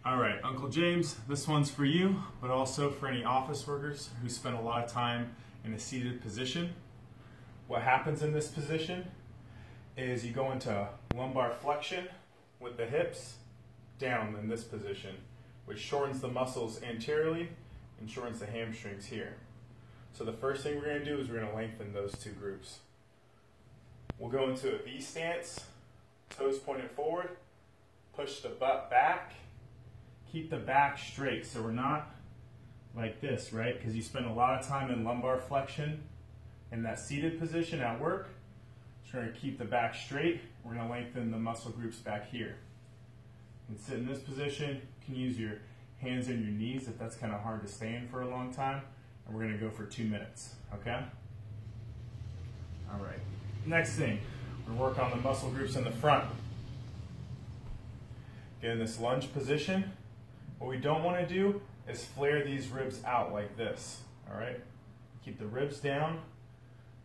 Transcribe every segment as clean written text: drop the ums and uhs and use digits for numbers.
All right, Uncle James, this one's for you, but also for any office workers who spend a lot of time in a seated position. What happens in this position is you go into lumbar flexion with the hips down in this position, which shortens the muscles anteriorly and shortens the hamstrings here. So the first thing we're going to do is we're going to lengthen those two groups. We'll go into a V stance, toes pointed forward, push the butt back. Keep the back straight, so we're not like this, right? Because you spend a lot of time in lumbar flexion in that seated position at work. So we're going to keep the back straight. We're going to lengthen the muscle groups back here. You can sit in this position. You can use your hands and your knees if that's kind of hard to stay in for a long time. And we're going to go for 2 minutes, okay? All right. Next thing, we're going to work on the muscle groups in the front. Get in this lunge position. What we don't want to do is flare these ribs out like this, all right? Keep the ribs down,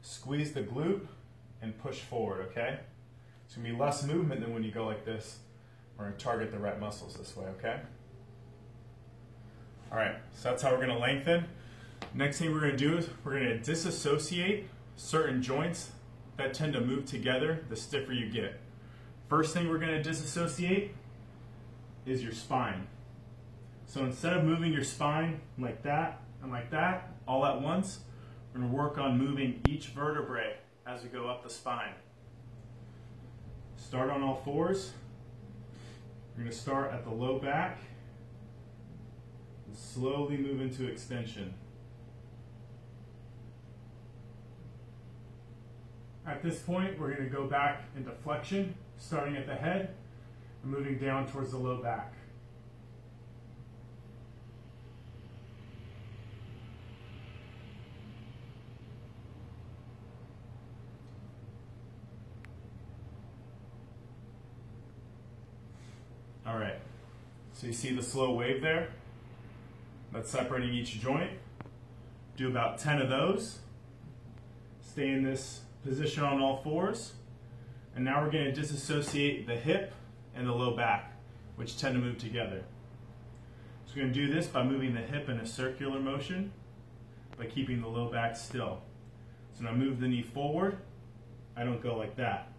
squeeze the glute, and push forward, okay? It's going to be less movement than when you go like this. We're going to target the right muscles this way, okay? All right, so that's how we're going to lengthen. Next thing we're going to do is we're going to disassociate certain joints that tend to move together the stiffer you get. First thing we're going to disassociate is your spine. So instead of moving your spine like that and like that all at once, we're going to work on moving each vertebrae as we go up the spine. Start on all fours. We're going to start at the low back and slowly move into extension. At this point, we're going to go back into flexion, starting at the head and moving down towards the low back. All right, so you see the slow wave there? That's separating each joint. Do about 10 of those. Stay in this position on all fours. And now we're going to disassociate the hip and the low back, which tend to move together. So we're going to do this by moving the hip in a circular motion, by keeping the low back still. So now move the knee forward. I don't go like that,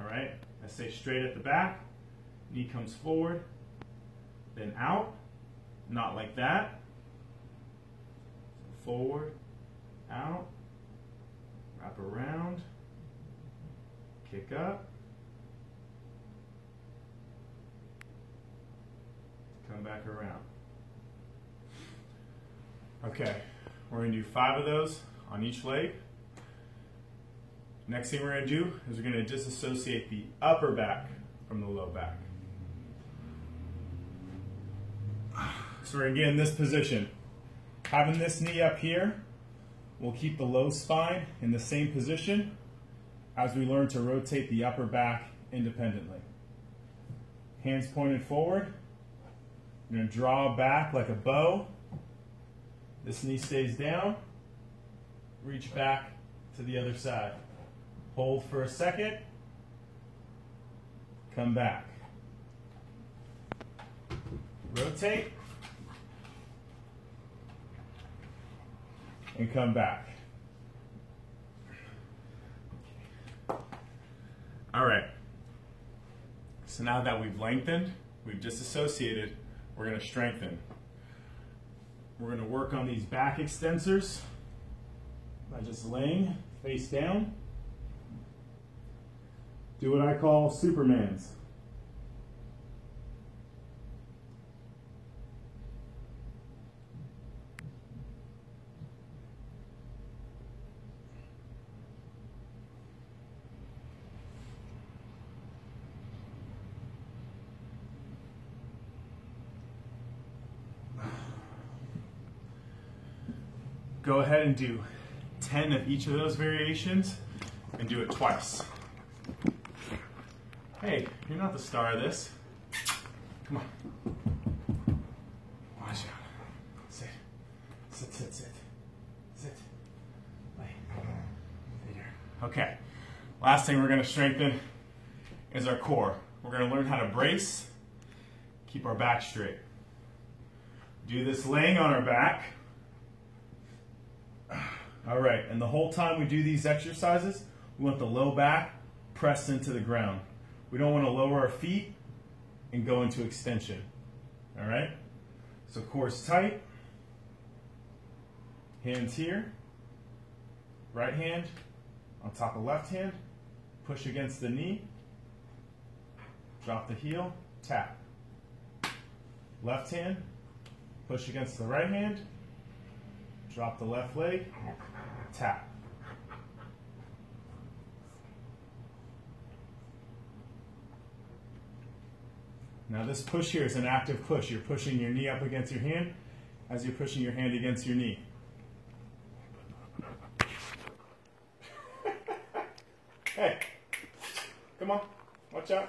all right? I stay straight at the back. Knee comes forward, then out, not like that. Forward, out, wrap around, kick up, come back around. Okay, we're going to do 5 of those on each leg. Next thing we're going to do is we're going to disassociate the upper back from the low back. So we're going to get in this position. Having this knee up here, we'll keep the low spine in the same position as we learn to rotate the upper back independently. Hands pointed forward. You're going to draw back like a bow. This knee stays down. Reach back to the other side. Hold for a second. Come back. Rotate. And come back. All right. So now that we've lengthened, we've disassociated, we're going to strengthen. We're going to work on these back extensors by just laying face down. Do what I call Supermans. Go ahead and do 10 of each of those variations and do it twice. Hey, you're not the star of this. Come on. Watch out. Sit. Sit, sit, sit. Sit. Lay. There. Okay. Last thing we're going to strengthen is our core. We're going to learn how to brace, keep our back straight. Do this laying on our back. All right, and the whole time we do these exercises, we want the low back pressed into the ground. We don't want to lower our feet and go into extension. All right? So core's tight. Hands here. Right hand on top of left hand. Push against the knee. Drop the heel. Tap. Left hand. Push against the right hand. Drop the left leg. Tap. Now this push here is an active push. You're pushing your knee up against your hand as you're pushing your hand against your knee. Hey, come on, watch out.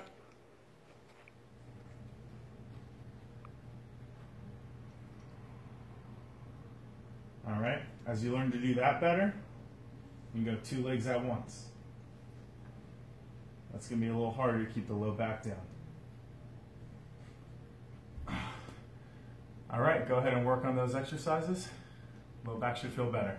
All right, as you learn to do that better, you can go 2 legs at once. That's going to be a little harder to keep the low back down. All right, go ahead and work on those exercises. Low back should feel better.